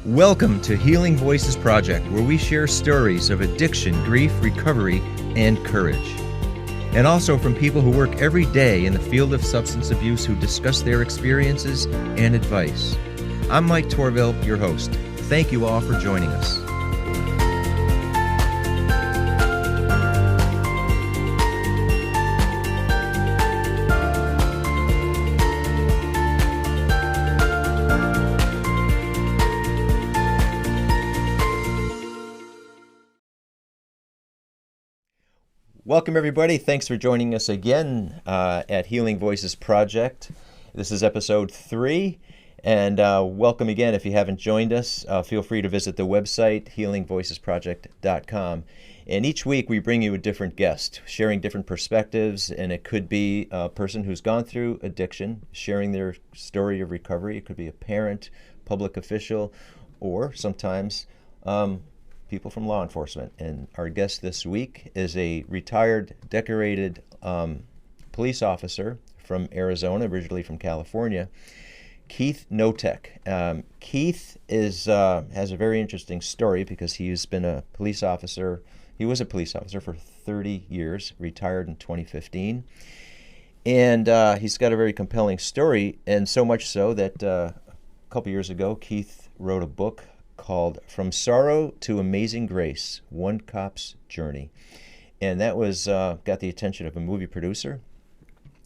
Welcome to Healing Voices Project, where we share stories of addiction, grief, recovery, and courage. And also from people who work every day in the field of substance abuse who discuss their experiences and advice. I'm Mike Torville, your host. Thank you all for joining us. Welcome, everybody. Thanks for joining us again at Healing Voices Project. This is episode 3, and welcome again. If you haven't joined us, feel free to visit the website, healingvoicesproject.com. And each week we bring you a different guest, sharing different perspectives, and it could be a person who's gone through addiction, sharing their story of recovery. It could be a parent, public official, or sometimes people from law enforcement. And our guest this week is a retired, decorated police officer from Arizona, originally from California, Keith Knotek. Keith has a very interesting story because he's been a police officer. He was a police officer for 30 years, retired in 2015. And he's got a very compelling story, and so much so that a couple years ago, Keith wrote a book called From Sorrow to Amazing Grace, One Cop's Journey. And that was got the attention of a movie producer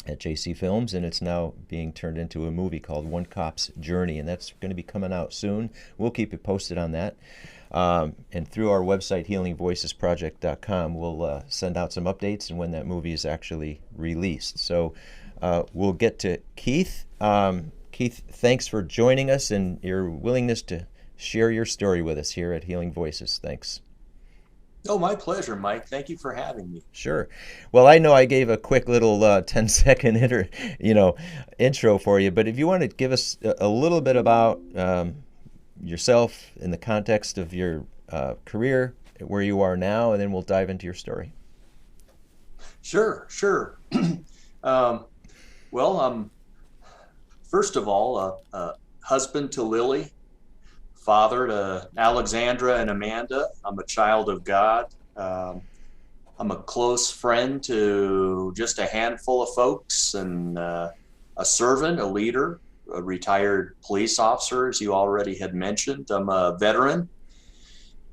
at JC Films, and it's now being turned into a movie called One Cop's Journey, and that's going to be coming out soon. We'll keep you posted on that. And through our website, healingvoicesproject.com, we'll send out some updates and when that movie is actually released. So we'll get to Keith. Keith, thanks for joining us and your willingness to share your story with us here at Healing Voices. Thanks. Oh, my pleasure, Mike. Thank you for having me. Sure. Well, I know I gave a quick little 10-second intro for you, but if you want to give us a little bit about yourself in the context of your career, where you are now, and then we'll dive into your story. Sure. First of all, husband to Lily, father to Alexandra and Amanda. I'm a child of God. I'm a close friend to just a handful of folks, and a servant, a leader, a retired police officer, as you already had mentioned. I'm a veteran,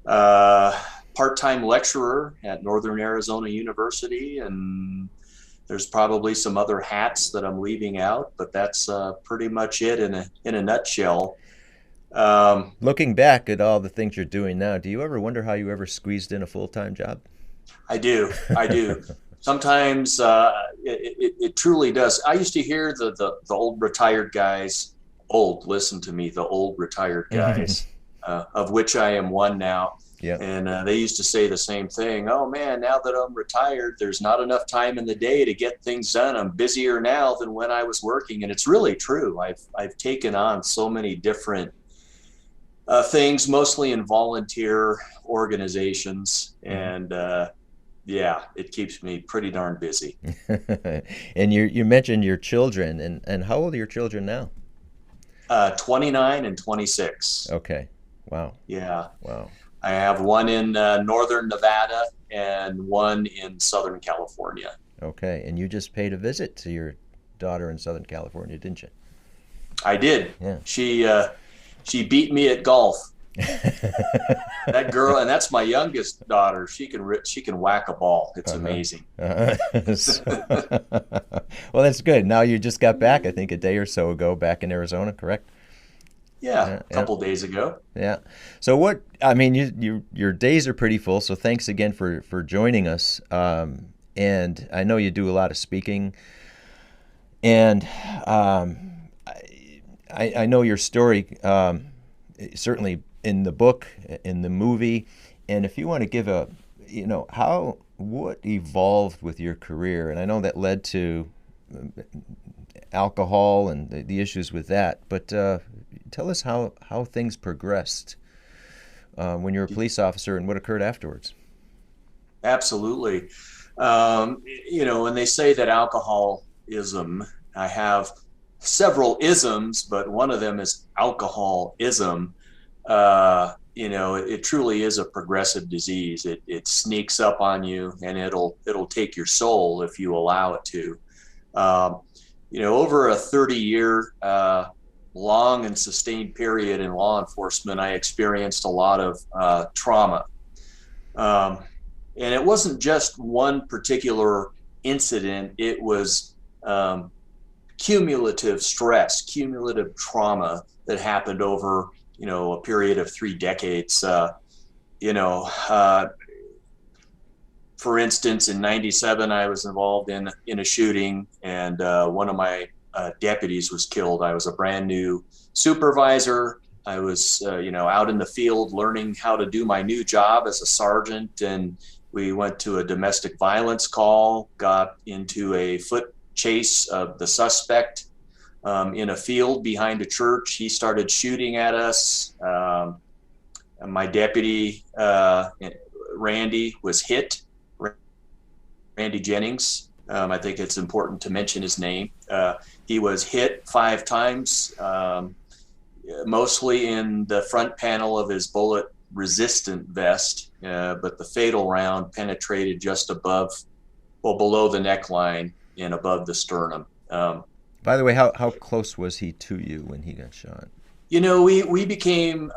part-time lecturer at Northern Arizona University, and there's probably some other hats that I'm leaving out, but that's pretty much it in a nutshell. Looking back at all the things you're doing now, do you ever wonder how you ever squeezed in a full-time job? I do. Sometimes it truly does. I used to hear the old retired guys, listen to me, the old retired guys, of which I am one now. Yeah. And they used to say the same thing. Oh man, now that I'm retired, there's not enough time in the day to get things done. I'm busier now than when I was working. And it's really true. I've taken on so many different things, mostly in volunteer organizations, and it keeps me pretty darn busy. And you mentioned your children, and how old are your children now? 29 and 26. Okay. Wow. Yeah. Wow. I have one in northern Nevada and one in Southern California. Okay. And you just paid a visit to your daughter in Southern California, didn't you? I did. Yeah. She beat me at golf. That girl, and that's my youngest daughter. She can whack a ball. It's amazing. Well, that's good. Now you just got back, I think, a day or so ago, back in Arizona, correct? Yeah, a couple days ago. Yeah. So your days are pretty full. So thanks again for joining us. And I know you do a lot of speaking, and I know your story, certainly in the book, in the movie, and if you want to give what evolved with your career, and I know that led to alcohol and the issues with that, but tell us how things progressed when you were a police officer and what occurred afterwards. Absolutely. When they say that alcoholism, I have several isms, but one of them is alcoholism. it truly is a progressive disease. It sneaks up on you, and it'll take your soul if you allow it to. Um, over a 30-year long and sustained period in law enforcement, I experienced a lot of trauma. Um, and it wasn't just one particular incident, it was cumulative stress, cumulative trauma that happened over, a period of 3 decades. You know, uh, for instance, in '97, I was involved in a shooting, and one of my deputies was killed. I was a brand new supervisor. I was, out in the field learning how to do my new job as a sergeant, and we went to a domestic violence call, got into a foot chase of the suspect in a field behind a church. He started shooting at us. My deputy, Randy, was hit. Randy Jennings. I think it's important to mention his name. He was hit 5 times, mostly in the front panel of his bullet resistant vest, but the fatal round penetrated just below the neckline and above the sternum. By the way, how close was he to you when he got shot? We became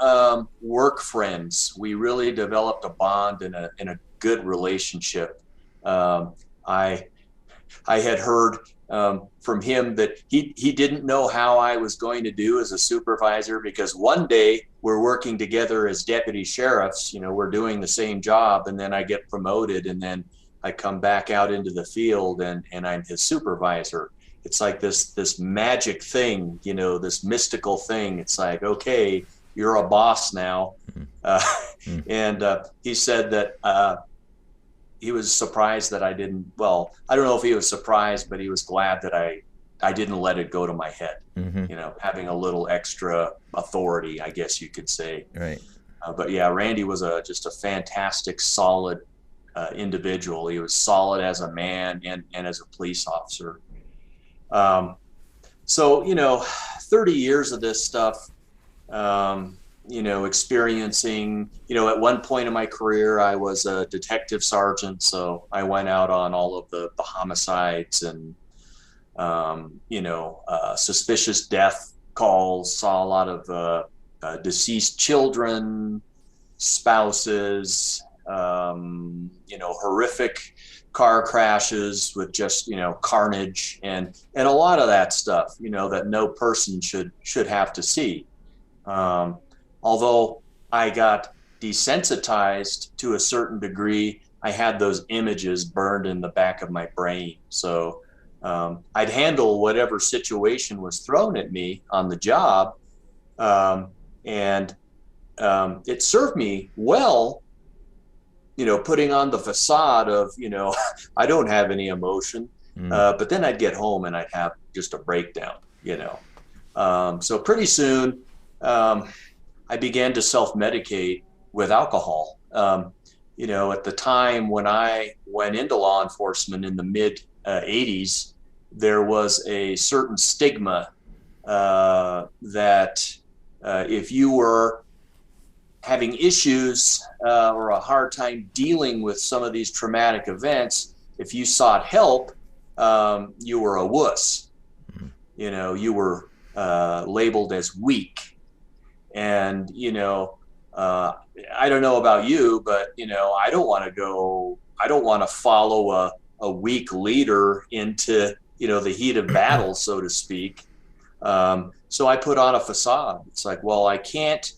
work friends. We really developed a bond and a good relationship. I had heard from him that he didn't know how I was going to do as a supervisor, because one day we're working together as deputy sheriffs. We're doing the same job, and then I get promoted, and then I come back out into the field, and I'm his supervisor. It's like this magic thing, this mystical thing. It's like, okay, you're a boss now. And he said that he was surprised that I didn't, well, I don't know if he was surprised, but he was glad that I didn't let it go to my head, having a little extra authority, I guess you could say. Right. But yeah, Randy was just a fantastic, solid individual. He was solid as a man and as a police officer. So 30 years of this stuff, experiencing, at one point in my career, I was a detective sergeant. So I went out on all of the homicides and, suspicious death calls, saw a lot of deceased children, spouses, horrific car crashes with just, carnage and a lot of that stuff, that no person should have to see. Although I got desensitized to a certain degree, I had those images burned in the back of my brain. So I'd handle whatever situation was thrown at me on the job. And it served me well, putting on the facade of, I don't have any emotion. But then I'd get home and I'd have just a breakdown, So pretty soon, I began to self-medicate with alcohol. At the time when I went into law enforcement in the mid 80s, there was a certain stigma that if you were having issues or a hard time dealing with some of these traumatic events, if you sought help, you were a wuss. You were labeled as weak. And, I don't know about you, but, I don't want to follow a weak leader into, the heat of battle, so to speak. So I put on a facade. It's like, well, I can't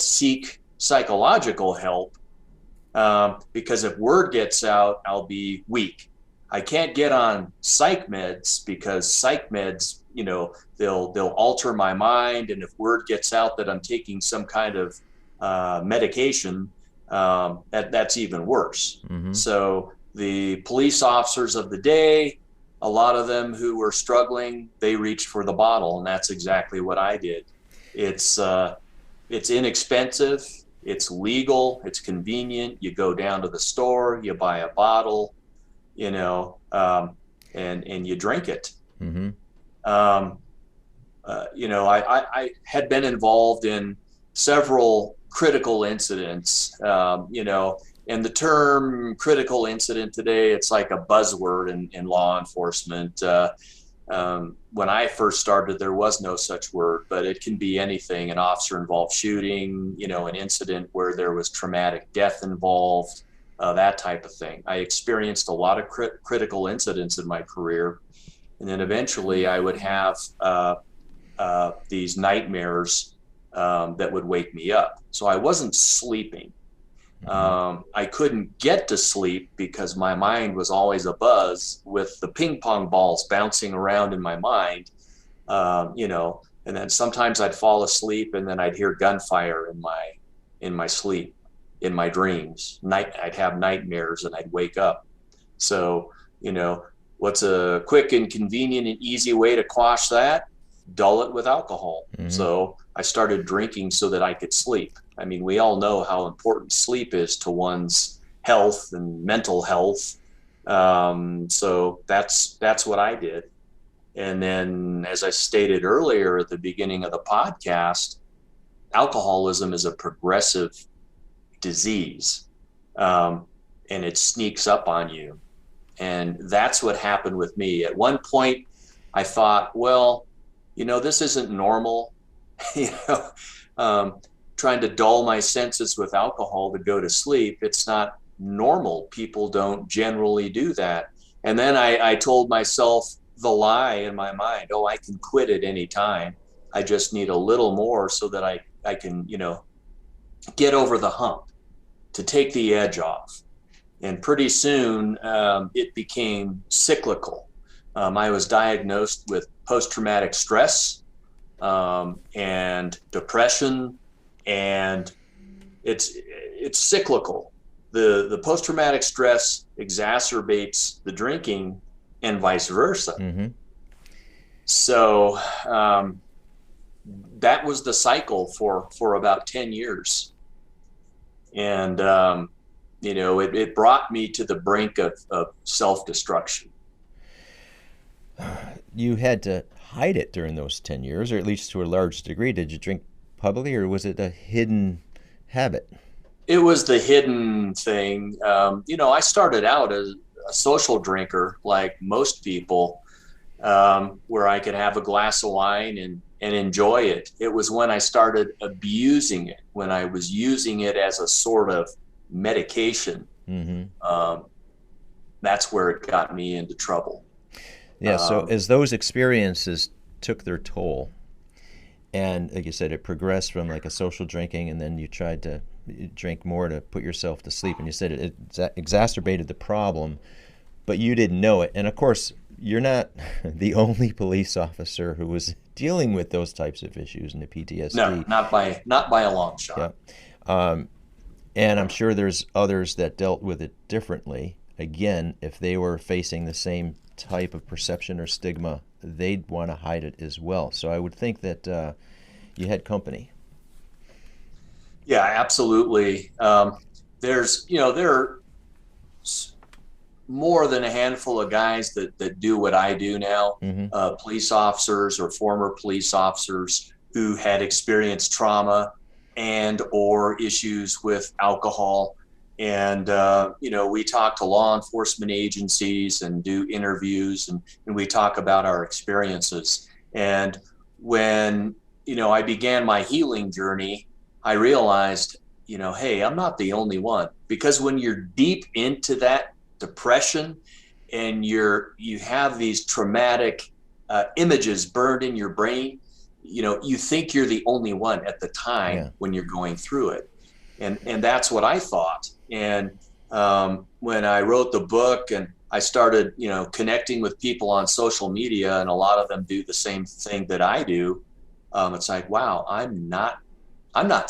seek psychological help because if word gets out, I'll be weak. I can't get on psych meds because psych meds, they'll alter my mind. And if word gets out that I'm taking some kind of medication, that's even worse. So the police officers of the day, a lot of them who were struggling, they reached for the bottle, and that's exactly what I did. It's inexpensive, it's legal, it's convenient. You go down to the store, you buy a bottle, and you drink it. I had been involved in several critical incidents, and the term critical incident today, it's like a buzzword in law enforcement. When I first started, there was no such word, but it can be anything: an officer involved shooting, an incident where there was traumatic death involved, that type of thing. I experienced a lot of critical incidents in my career. And then eventually I would have these nightmares that would wake me up. So I wasn't sleeping. I couldn't get to sleep because my mind was always abuzz with the ping pong balls bouncing around in my mind, and then sometimes I'd fall asleep and then I'd hear gunfire in my sleep, in my dreams. I'd have nightmares and I'd wake up. So, what's a quick and convenient and easy way to quash that? Dull it with alcohol. So I started drinking so that I could sleep. I mean, we all know how important sleep is to one's health and mental health. So that's what I did. And then, as I stated earlier at the beginning of the podcast, alcoholism is a progressive disease, and it sneaks up on you. And that's what happened with me. At one point, I thought, well, this isn't normal. Trying to dull my senses with alcohol to go to sleep. It's not normal. People don't generally do that. And then I told myself the lie in my mind, oh, I can quit at any time. I just need a little more so that I can, get over the hump, to take the edge off. And pretty soon it became cyclical. I was diagnosed with post-traumatic stress and depression, and it's cyclical. The post-traumatic stress exacerbates the drinking and vice versa. So that was the cycle for about 10 years. And, it brought me to the brink of self-destruction. You had to hide it during those 10 years, or at least to a large degree. Did you drink publicly, or was it a hidden habit? It was the hidden thing. I started out as a social drinker, like most people, where I could have a glass of wine and enjoy it. It was when I started abusing it, when I was using it as a sort of medication. That's where it got me into trouble. Yeah, so as those experiences took their toll, and like you said, it progressed from like a social drinking, and then you tried to drink more to put yourself to sleep, and you said it exacerbated the problem, but you didn't know it. And of course, you're not the only police officer who was dealing with those types of issues and the PTSD. No, not by a long shot. Yeah. And I'm sure there's others that dealt with it differently. Again, if they were facing the same type of perception or stigma, they'd want to hide it as well. So I would think that you had company. Yeah, absolutely. There are more than a handful of guys that do what I do now, police officers or former police officers who had experienced trauma and or issues with alcohol. And, we talk to law enforcement agencies and do interviews, and we talk about our experiences. And when, I began my healing journey, I realized, hey, I'm not the only one. Because when you're deep into that depression and you have these traumatic images burned in your brain, you think you're the only one at the time when you're going through it. And that's what I thought. And when I wrote the book and I started, connecting with people on social media, and a lot of them do the same thing that I do, it's like, wow, I'm not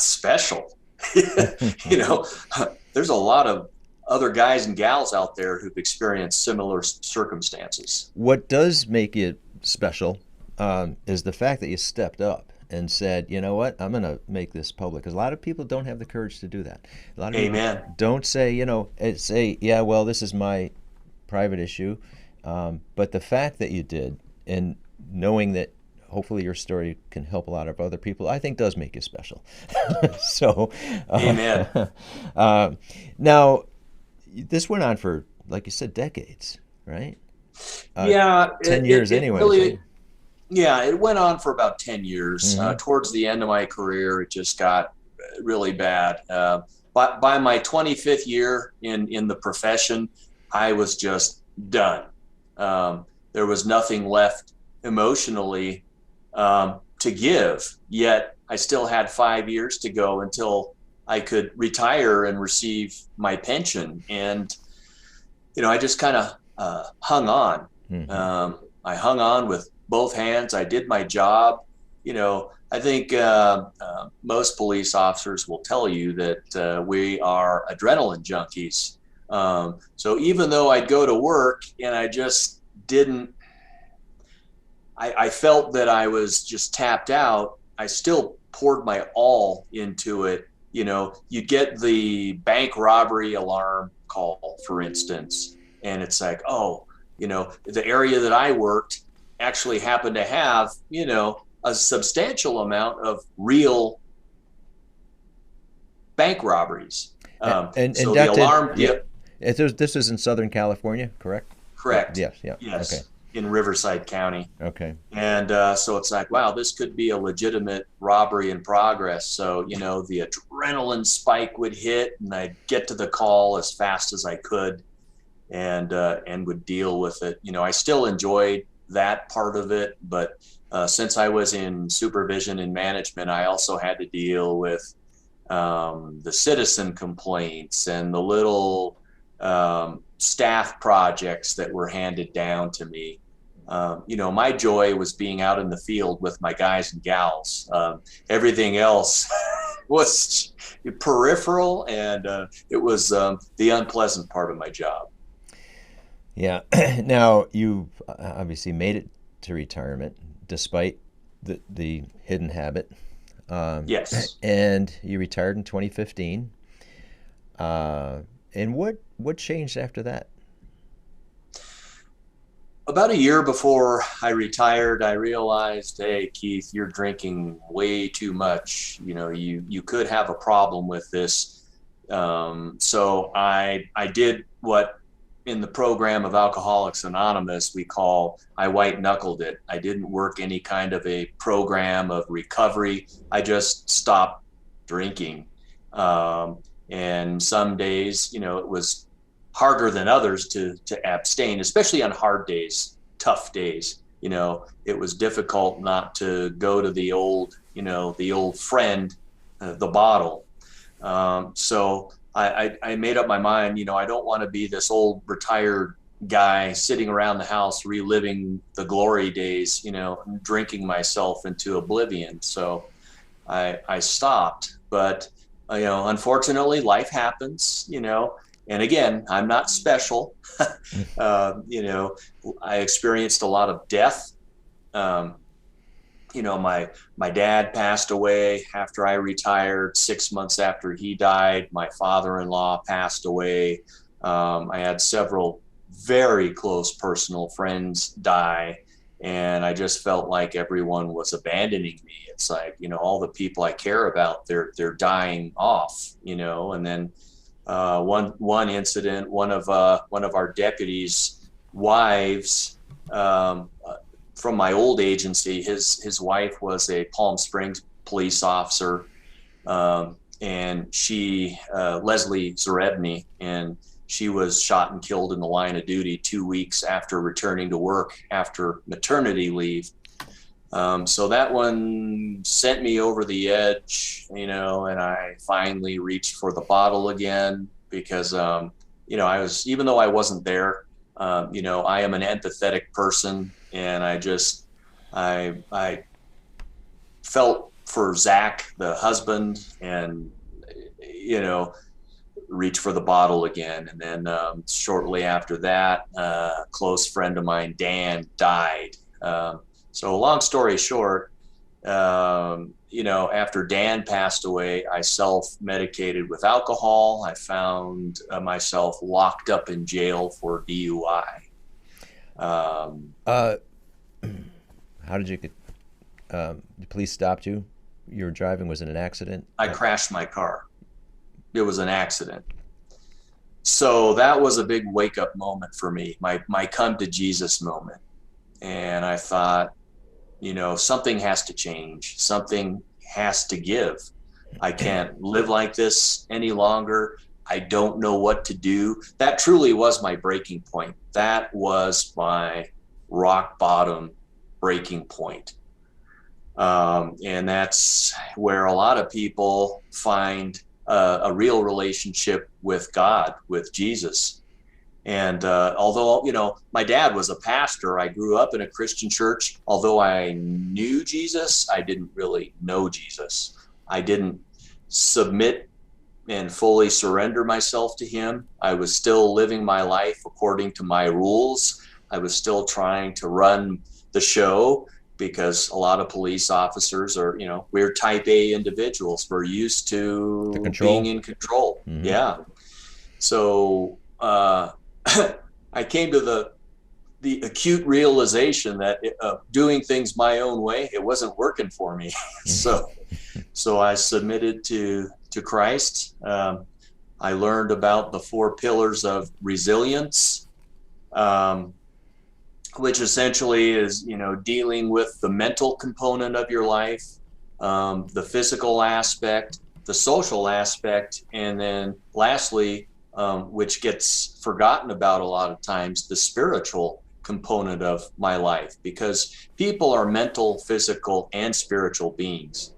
special. There's a lot of other guys and gals out there who've experienced similar circumstances. What does make it special is the fact that you stepped up and said, you know what, I'm going to make this public. Because a lot of people don't have the courage to do that. A lot of people don't say, yeah, well, this is my private issue. But the fact that you did, and knowing that hopefully your story can help a lot of other people. I think does make you special. So, Amen. Now, this went on for, like you said, decades, right? Yeah, 10 years it anyway. really, yeah, it went on for about 10 years. Mm-hmm. Towards the end of my career, it just got really bad. By my 25th year in the profession, I was just done. There was nothing left emotionally to give, yet I still had 5 years to go until I could retire and receive my pension. And, I just kind of hung on. Mm-hmm. I hung on with both hands. I did my job. I think most police officers will tell you that we are adrenaline junkies. So even though I'd go to work and I just didn't, I felt that I was just tapped out, I still poured my all into it. You get the bank robbery alarm call, for instance, and it's like, oh, the area that I worked actually happened to have, a substantial amount of real bank robberies. So the alarm, yeah. This is in Southern California, correct? correct. Yes, yeah. Yes. Okay. In Riverside County. Okay. And so it's like, wow, this could be a legitimate robbery in progress. So, the adrenaline spike would hit and I'd get to the call as fast as I could and would deal with it. I still enjoyed that part of it, but since I was in supervision and management, I also had to deal with the citizen complaints and the little staff projects that were handed down to me. My joy was being out in the field with my guys and gals. Everything else was peripheral, and it was the unpleasant part of my job. Yeah. Now, you obviously made it to retirement despite the hidden habit. Yes. And you retired in 2015. And what changed after that? About a year before I retired, I realized, hey, Keith, you're drinking way too much. You could have a problem with this. So I did what in the program of Alcoholics Anonymous we call, I white knuckled it. I didn't work any kind of a program of recovery. I just stopped drinking. And some days, it was harder than others to abstain, especially on hard days, tough days. It was difficult not to go to the old friend, the bottle. So I made up my mind, I don't want to be this old retired guy sitting around the house reliving the glory days, drinking myself into oblivion. So I stopped, but unfortunately life happens, and again, I'm not special. I experienced a lot of death. My dad passed away after I retired. 6 months after he died, my father-in-law passed away. I had several very close personal friends die, and I just felt like everyone was abandoning me. It's like, all the people I care about, they're dying off, and then one incident, one of our deputies' wives, from my old agency, his wife was a Palm Springs police officer, and she, Leslie Zarebny, and she was shot and killed in the line of duty 2 weeks after returning to work after maternity leave. So that one sent me over the edge, and I finally reached for the bottle again because, even though I wasn't there, I am an empathetic person, and I felt for Zach, the husband, and, reach for the bottle again. And then shortly after that, a close friend of mine, Dan, died. So long story short, after Dan passed away, I self-medicated with alcohol. I found myself locked up in jail for DUI. How did you the police stopped you? You were driving. Was it an accident? I crashed my car. It was an accident. So that was a big wake up moment for me, my come to Jesus moment. And I thought, something has to change. Something has to give. I can't live like this any longer. I don't know what to do. That truly was my breaking point. That was my rock bottom breaking point. And that's where a lot of people find a real relationship with God, with Jesus. And although, my dad was a pastor, I grew up in a Christian church. Although I knew Jesus, I didn't really know Jesus. I didn't submit and fully surrender myself to him. I was still living my life according to my rules. I was still trying to run the show, because a lot of police officers are, we're type A individuals. We're used to being in control. Mm-hmm. Yeah. So I came to the acute realization that doing things my own way, it wasn't working for me. So I submitted to Christ. I learned about the 4 pillars of resilience, which essentially is, dealing with the mental component of your life, the physical aspect, the social aspect, and then lastly, which gets forgotten about a lot of times, the spiritual component of my life, because people are mental, physical, and spiritual beings,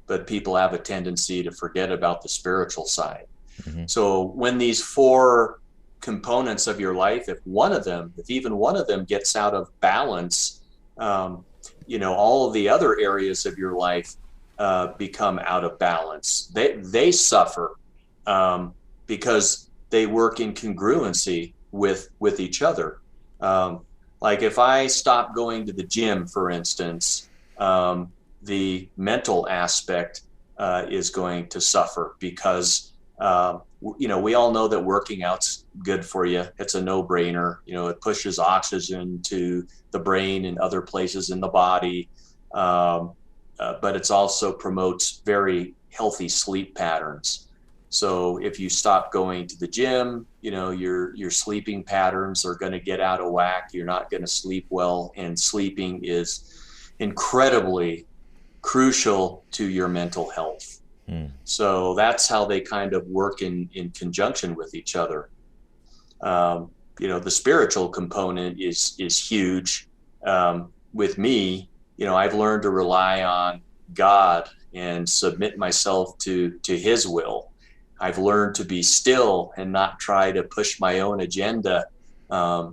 but people have a tendency to forget about the spiritual side. Mm-hmm. So when these 4 components of your life, if even one of them gets out of balance, all of the other areas of your life become out of balance. They suffer because they work in congruency with each other. Like if I stop going to the gym, for instance, the mental aspect is going to suffer, because we all know that working out's good for you. It's a no-brainer. It pushes oxygen to the brain and other places in the body, but it also promotes very healthy sleep patterns. So if you stop going to the gym, your sleeping patterns are going to get out of whack. You're not going to sleep well, and sleeping is incredibly crucial to your mental health. So that's how they kind of work in conjunction with each other. The spiritual component is huge. With me, I've learned to rely on God and submit myself to his will. I've learned to be still and not try to push my own agenda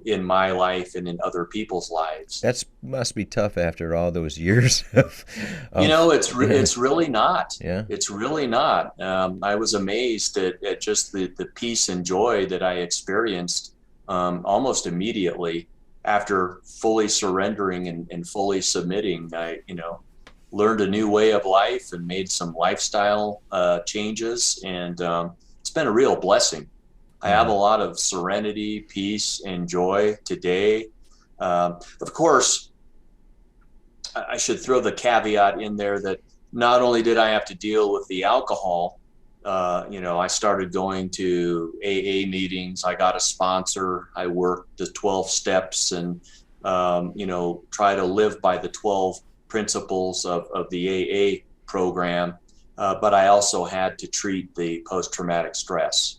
in my life and in other people's lives. That must be tough after all those years. It's really not. Yeah. It's really not. I was amazed at just the peace and joy that I experienced almost immediately after fully surrendering and fully submitting. I, learned a new way of life and made some lifestyle changes, and it's been a real blessing. I have a lot of serenity, peace, and joy today. Of course, I should throw the caveat in there that not only did I have to deal with the alcohol, I started going to AA meetings. I got a sponsor. I worked the 12 steps and, try to live by the 12 principles of the AA program. But I also had to treat the post-traumatic stress.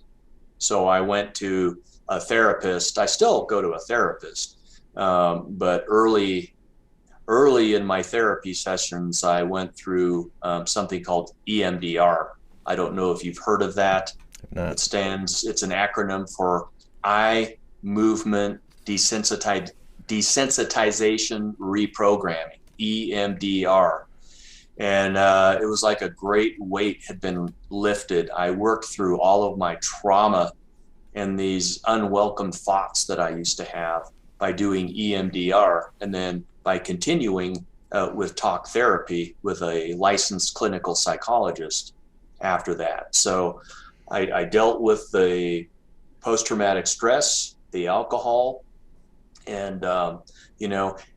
So I went to a therapist. I still go to a therapist, but early in my therapy sessions, I went through something called EMDR. I don't know if you've heard of that. It's an acronym for Eye Movement Desensitization Reprogramming, EMDR. And it was like a great weight had been lifted. I worked through all of my trauma and these unwelcome thoughts that I used to have by doing EMDR, and then by continuing with talk therapy with a licensed clinical psychologist after that. So I dealt with the post-traumatic stress, the alcohol, and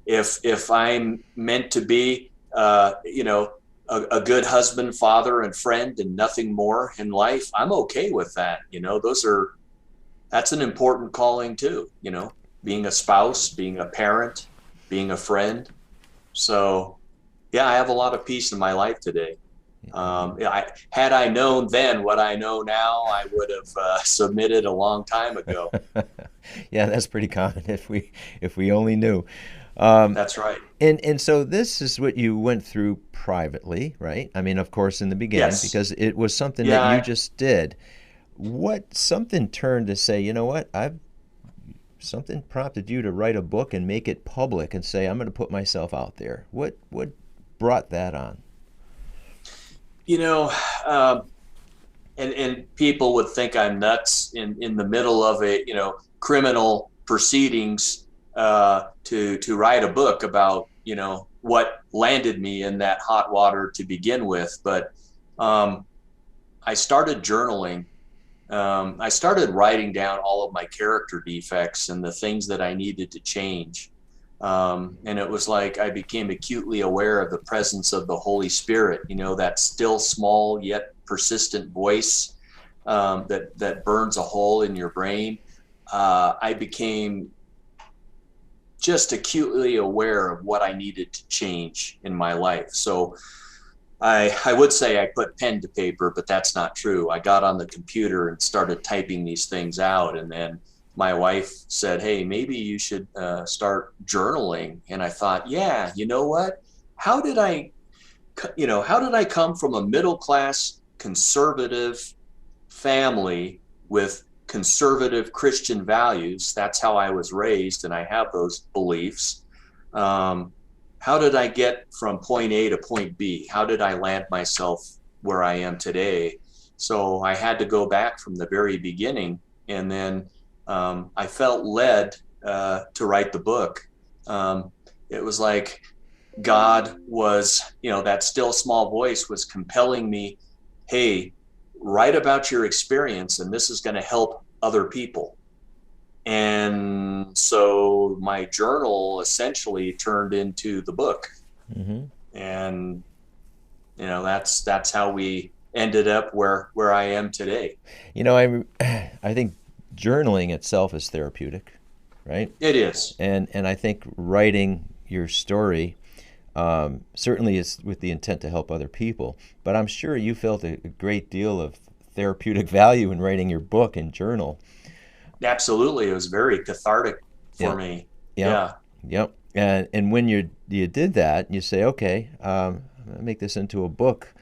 if I'm meant to be a good husband, father, and friend, and nothing more in life, I'm okay with that. That's an important calling too, being a spouse, being a parent, being a friend. So yeah, I have a lot of peace in my life today. Had I known then what I know now, I would have submitted a long time ago. Yeah, that's pretty common if we only knew. That's right. And so this is what you went through privately, right? I mean, of course, in the beginning, Yes. because it was something that you Yeah. just did. What something turned to say, you know what, I've something prompted you to write a book and make it public and say, I'm going to put myself out there. What brought that on? You know, and people would think I'm nuts in the middle of criminal proceedings to write a book about what landed me in that hot water to begin with. But I started journaling. I started writing down all of my character defects and the things that I needed to change. And it was like I became acutely aware of the presence of the Holy Spirit, that still small yet persistent voice that burns a hole in your brain. I became just acutely aware of what I needed to change in my life. So I would say I put pen to paper, but that's not true. I got on the computer and started typing these things out. And then my wife said, hey, maybe you should start journaling. And I thought, yeah, you know what? How did I come from a middle class conservative family with conservative Christian values? That's how I was raised, and I have those beliefs. How did I get from point A to point B? How did I land myself where I am today? So I had to go back from the very beginning, and then I felt led to write the book. It was like God was, that still small voice was compelling me, hey, write about your experience, and this is going to help other people. And so my journal essentially turned into the book. Mm-hmm. And that's how we ended up where I am today. I think journaling itself is therapeutic, right? It is. And I think writing your story certainly is with the intent to help other people. But I'm sure you felt a great deal of therapeutic value in writing your book and journal. Absolutely. It was very cathartic for Yep. me. Yep. Yeah. Yep. And when you did that, you say, okay, I'm gonna make this into a book.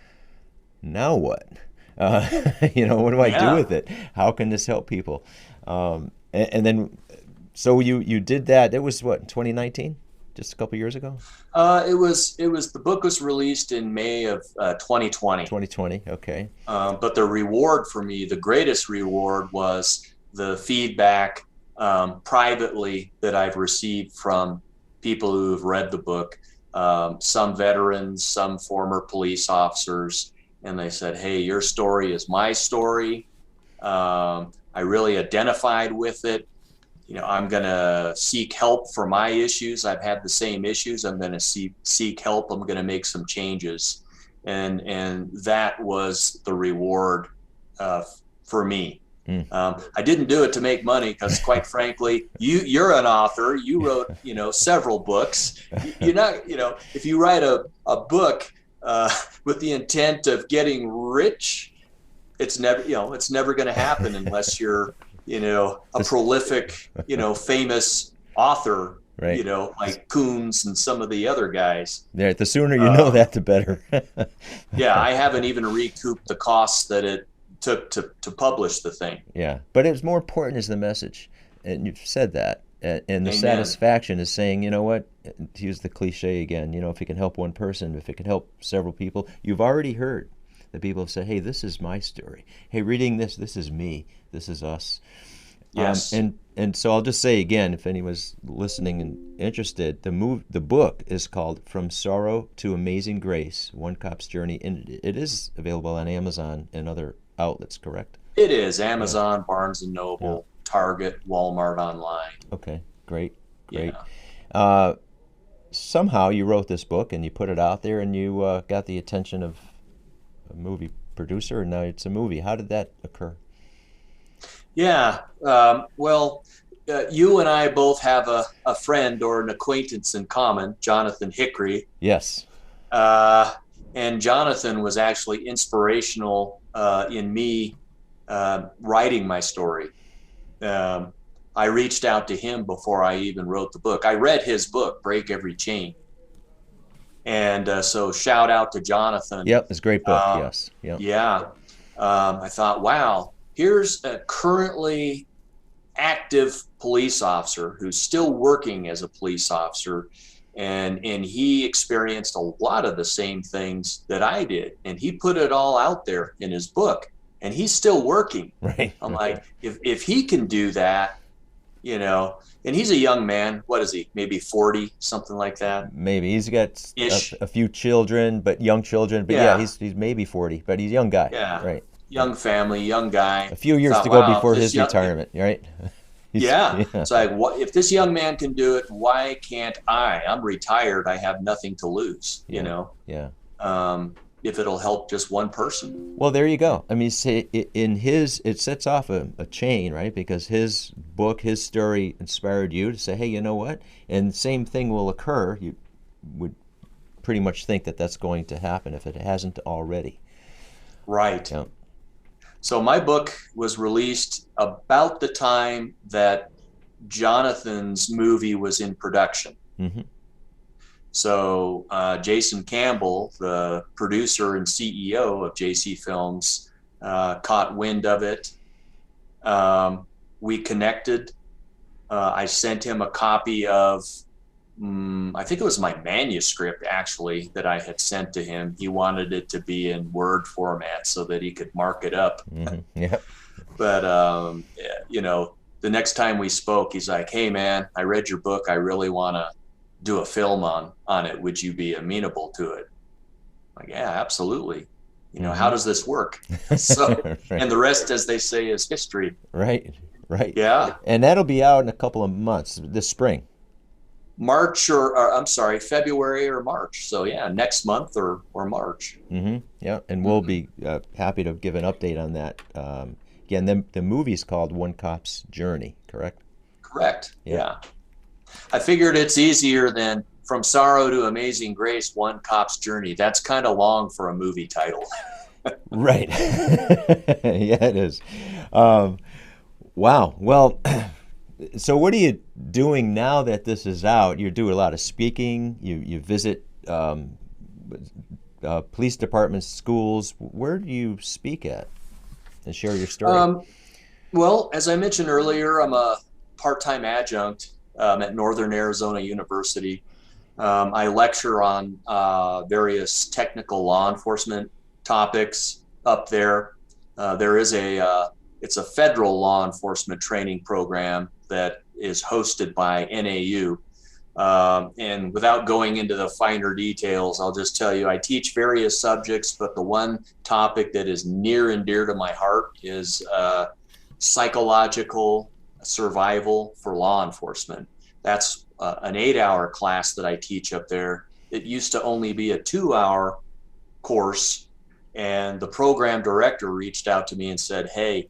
Now what? What do I do Yeah. with it? How can this help people? And then, so you did that. It was what, 2019? Just a couple years ago? The book was released in May of 2020. 2020. Okay. But the reward for me, the greatest reward, was the feedback privately that I've received from people who have read the book, some veterans, some former police officers, and they said, hey, your story is my story. I really identified with it. I'm going to seek help for my issues. I've had the same issues. I'm going to seek help. I'm going to make some changes. And that was the reward for me. I didn't do it to make money because, quite frankly, you're an author. You wrote, several books. You're not, if you write a book with the intent of getting rich, it's never going to happen unless you're, a prolific, famous author, Right. like Coons and some of the other guys. There, the sooner you know that, the better. Yeah, I haven't even recouped the costs that it took to publish the thing. Yeah, but it's more important is the message, and you've said that, and the Amen. satisfaction is saying, you know what, to use the cliche again, if it can help one person, if it can help several people, you've already heard that people have said, hey, this is my story. Hey, reading this is me. This is us. Yes. And so I'll just say again, if anyone's listening and interested, the book is called From Sorrow to Amazing Grace: One Cop's Journey, and it is available on Amazon and other outlets, correct? It is Amazon, Barnes and Noble, Target, Walmart online. Okay, great. Yeah. somehow you wrote this book and you put it out there and you got the attention of a movie producer, and now it's a movie. How did that occur? Yeah. Well, you and I both have a friend or an acquaintance in common, Jonathan Hickory. Yes. And Jonathan was actually inspirational in me writing my story. I reached out to him before I even wrote the book. I read his book, Break Every Chain. And so shout out to Jonathan. Yep, it's a great book, yes. Yep. Yeah. I thought, wow, here's a currently active police officer who's still working as a police officer. And he experienced a lot of the same things that I did. And he put it all out there in his book. And he's still working. Right. I'm like, if he can do that, and he's a young man. What is he? Maybe 40, something like that. Maybe he's got a few children, but young children. But yeah, he's maybe 40, but he's a young guy. Yeah, right. Young family, young guy. A few years to go before his retirement, right? Yeah. It's like, if this young man can do it, why can't I? I'm retired. I have nothing to lose. Yeah. If it'll help just one person. Well, there you go. I mean, say it sets off a chain, right? Because his book, his story inspired you to say, hey, you know what? And the same thing will occur. You would pretty much think that that's going to happen if it hasn't already. Right. Yeah. So my book was released about the time that Jonathan's movie was in production. Mm-hmm. So Jason Campbell, the producer and CEO of JC Films, caught wind of it. We connected. I sent him a copy of, I think it was my manuscript, actually, that I had sent to him. He wanted it to be in Word format so that he could mark it up. Mm-hmm. Yeah. But, the next time we spoke, he's like, hey, man, I read your book. I really want to do a film on it. Would you be amenable to it? Like, yeah, absolutely. How does this work? So, right. And the rest, as they say, is history. Right. Yeah. And that'll be out in a couple of months, this spring. February or March. So yeah, next month or March. Mm-hmm. Yeah, and we'll be happy to give an update on that. Again, the movie's called One Cop's Journey, correct? Correct. Yeah. I figured it's easier than From Sorrow to Amazing Grace, One Cop's Journey. That's kind of long for a movie title. Right. Yeah, it is. Wow. Well, so what are you doing now that this is out? You do a lot of speaking. You visit police departments, schools. Where do you speak at and share your story? Well, as I mentioned earlier, I'm a part-time adjunct at Northern Arizona University. I lecture on various technical law enforcement topics up there. There is it's a federal law enforcement training program that is hosted by NAU. And without going into the finer details, I'll just tell you, I teach various subjects, but the one topic that is near and dear to my heart is psychological survival for law enforcement. That's an 8-hour class that I teach up there. It used to only be a 2-hour course, and the program director reached out to me and said, hey,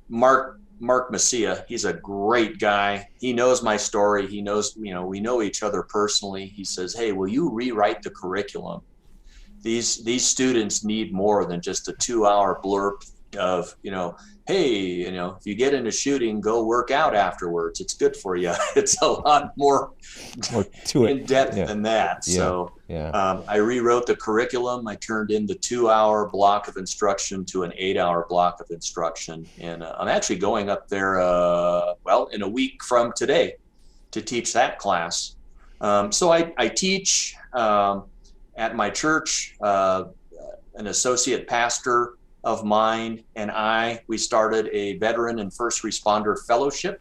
Mark Messia, he's a great guy. He knows my story. He knows, we know each other personally. He says, hey, will you rewrite the curriculum? These students need more than just a 2-hour blurb of, hey, if you get in a shooting, go work out afterwards. It's good for you. It's a lot more in depth than that. Yeah. So I rewrote the curriculum. I turned in the 2-hour block of instruction to an 8-hour block of instruction. And I'm actually going up there, in a week from today to teach that class. So I teach at my church. An associate pastor of mine and we started a veteran and first responder fellowship.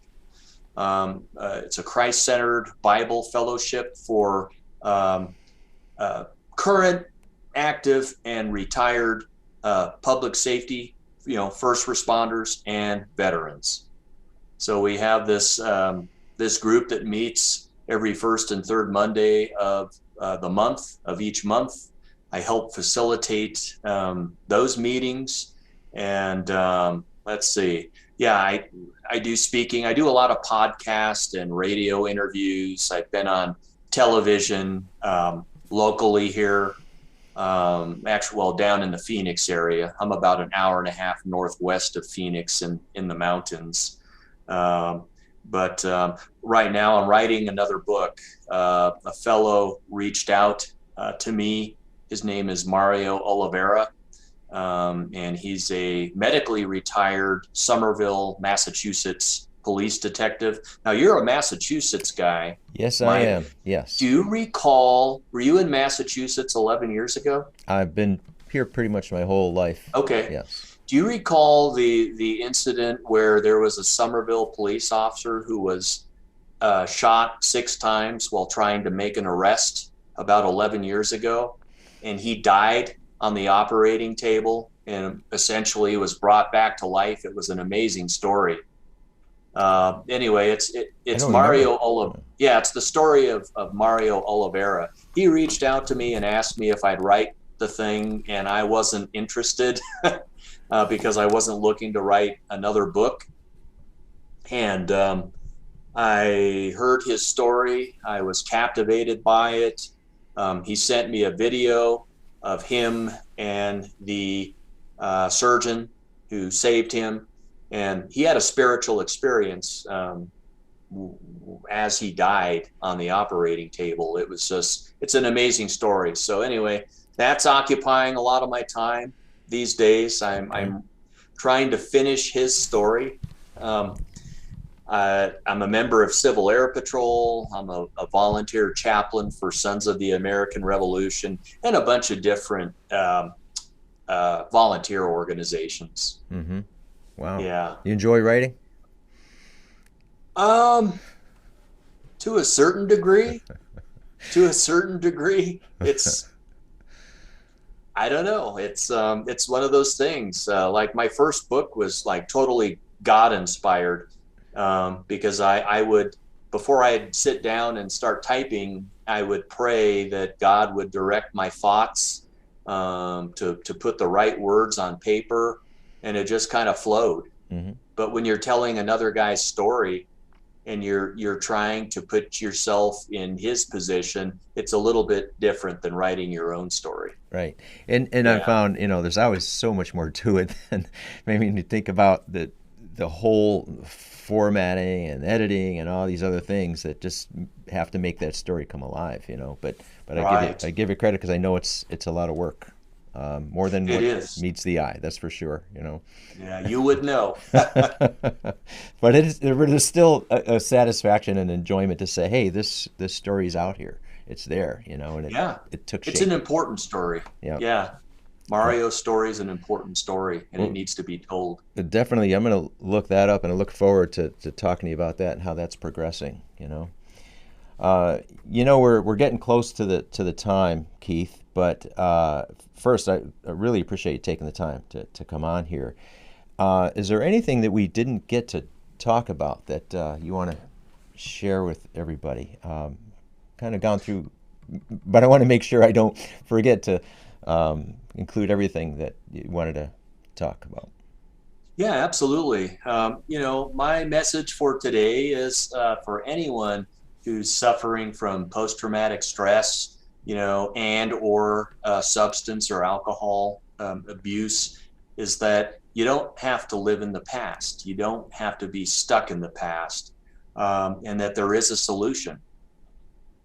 It's a Christ-centered Bible fellowship for current, active, and retired public safety, first responders and veterans. So we have this this group that meets every first and third Monday of the month of each month. I help facilitate those meetings. And let's see. Yeah, I do speaking. I do a lot of podcast and radio interviews. I've been on television locally here. Actually, well, down in the Phoenix area. I'm about an hour and a half northwest of Phoenix in the mountains. But right now I'm writing another book. A fellow reached out to me. His name is Mario Oliveira. And he's a medically retired Somerville, Massachusetts police detective. Now, you're a Massachusetts guy. Yes, I am. Yes. Do you recall, were you in Massachusetts 11 years ago? I've been here pretty much my whole life. Okay. Yes. Do you recall the incident where there was a Somerville police officer who was shot 6 times while trying to make an arrest about 11 years ago? And he died on the operating table and essentially was brought back to life. It was an amazing story. Anyway, it's Mario Oliveira. Yeah, it's the story of Mario Oliveira. He reached out to me and asked me if I'd write the thing, and I wasn't interested because I wasn't looking to write another book. And I heard his story. I was captivated by it. He sent me a video of him and the surgeon who saved him. And he had a spiritual experience as he died on the operating table. It's an amazing story. So anyway, that's occupying a lot of my time these days. I'm trying to finish his story. I'm a member of Civil Air Patrol. I'm a volunteer chaplain for Sons of the American Revolution and a bunch of different volunteer organizations. Mm-hmm. Wow. Yeah. You enjoy writing? To a certain degree. It's I don't know. It's one of those things. Like my first book was like totally God inspired. Because I would, before I'd sit down and start typing, I would pray that God would direct my thoughts to put the right words on paper, and it just kind of flowed. Mm-hmm. But when you're telling another guy's story and you're trying to put yourself in his position, it's a little bit different than writing your own story. Right. And yeah. I found, there's always so much more to it than maybe when you think about the whole formatting and editing and all these other things that just have to make that story come alive, but right. I give you credit because I know it's a lot of work, more than what meets the eye, that's for sure. Yeah, you would know. But there's still a satisfaction and enjoyment to say, hey, this story's out here, it's there, and it took shape. It's an important story. Yeah. Mario's story is an important story, and it needs to be told. Definitely, I'm going to look that up, and I look forward to talking to you about that and how that's progressing. We're getting close to the time, Keith. But first, I really appreciate you taking the time to come on here. Is there anything that we didn't get to talk about that you want to share with everybody? Kind of gone through, but I want to make sure I don't forget to include everything that you wanted to talk about. Yeah, absolutely. My message for today is for anyone who's suffering from post-traumatic stress, and or substance or alcohol abuse, is that you don't have to live in the past. You don't have to be stuck in the past, and that there is a solution.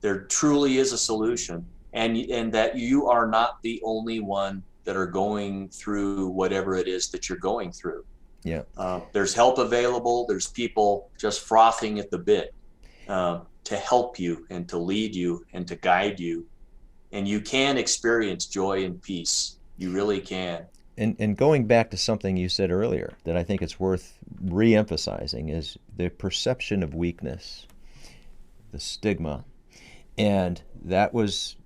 There truly is a solution. And that you are not the only one that are going through whatever it is that you're going through. Yeah. There's help available. There's people just frothing at the bit to help you and to lead you and to guide you. And you can experience joy and peace. You really can. And going back to something you said earlier that I think it's worth re-emphasizing is the perception of weakness, the stigma. And that was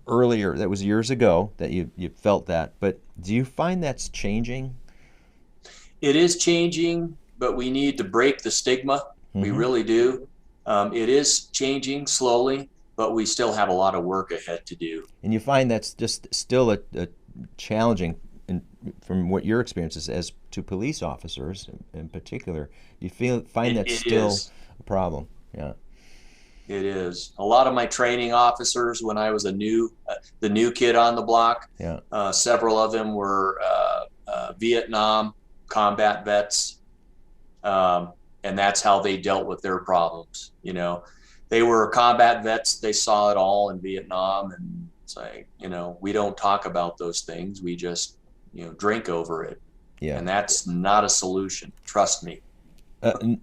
earlier, that was years ago that you felt that. But do you find that's changing? It is changing, but we need to break the stigma. Mm-hmm. We really do. It is changing slowly, but we still have a lot of work ahead to do. And you find that's just still a challenging, from what your experience is as to police officers in particular. You find that It still is. a problem. Yeah. It is. A lot of my training officers, when I was the new kid on the block, Yeah. several of them were Vietnam combat vets, and that's how they dealt with their problems. You know, they were combat vets. They saw it all in Vietnam, and it's like, we don't talk about those things. We just, drink over it, Yeah. and that's not a solution. Trust me.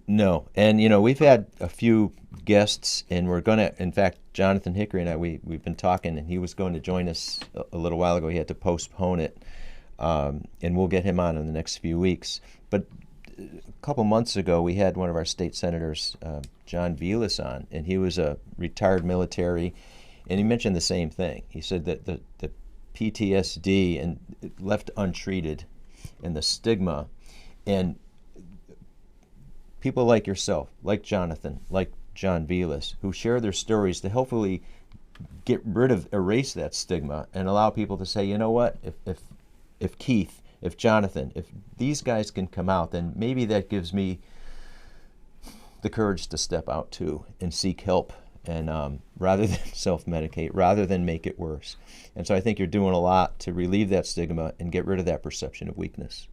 No. And, we've had a few guests, and we're going to, in fact, Jonathan Hickory and I, we've been talking, and he was going to join us a little while ago. He had to postpone it, and we'll get him on in the next few weeks. But a couple months ago, we had one of our state senators, John Vilas, on, and he was a retired military, and he mentioned the same thing. He said that the PTSD and left untreated, and the stigma, and people like yourself, like Jonathan, like John Vilas, who share their stories to hopefully erase that stigma and allow people to say, you know what, if Keith, if Jonathan, if these guys can come out, then maybe that gives me the courage to step out too and seek help, and rather than self-medicate, rather than make it worse. And so I think you're doing a lot to relieve that stigma and get rid of that perception of weakness.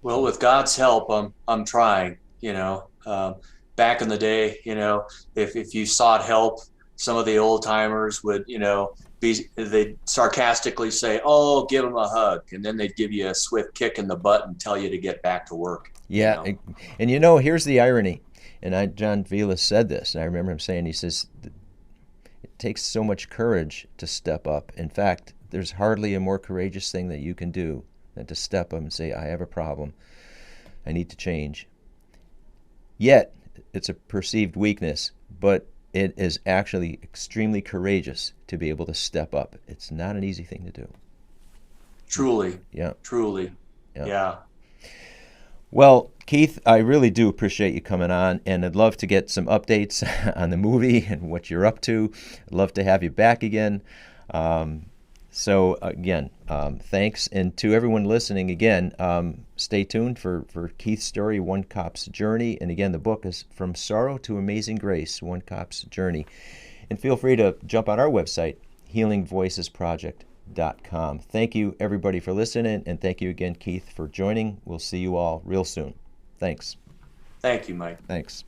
Well, with God's help, I'm trying. Back in the day, if you sought help, some of the old timers would, they'd sarcastically say, "Oh, give them a hug," and then they'd give you a swift kick in the butt and tell you to get back to work. Yeah, and here's the irony. And John Vilas said this, and I remember him saying, he says, it takes so much courage to step up. In fact, there's hardly a more courageous thing that you can do than to step up and say, I have a problem. I need to change. Yet, it's a perceived weakness, but it is actually extremely courageous to be able to step up. It's not an easy thing to do. Truly. Yeah. Truly. Yeah. Well, Keith, I really do appreciate you coming on, and I'd love to get some updates on the movie and what you're up to. I'd love to have you back again. So again, thanks. And to everyone listening, again, stay tuned for Keith's story, One Cop's Journey. And again, the book is From Sorrow to Amazing Grace, One Cop's Journey. And feel free to jump on our website, healingvoicesproject.com. Thank you, everybody, for listening. And thank you again, Keith, for joining. We'll see you all real soon. Thanks. Thank you, Mike. Thanks.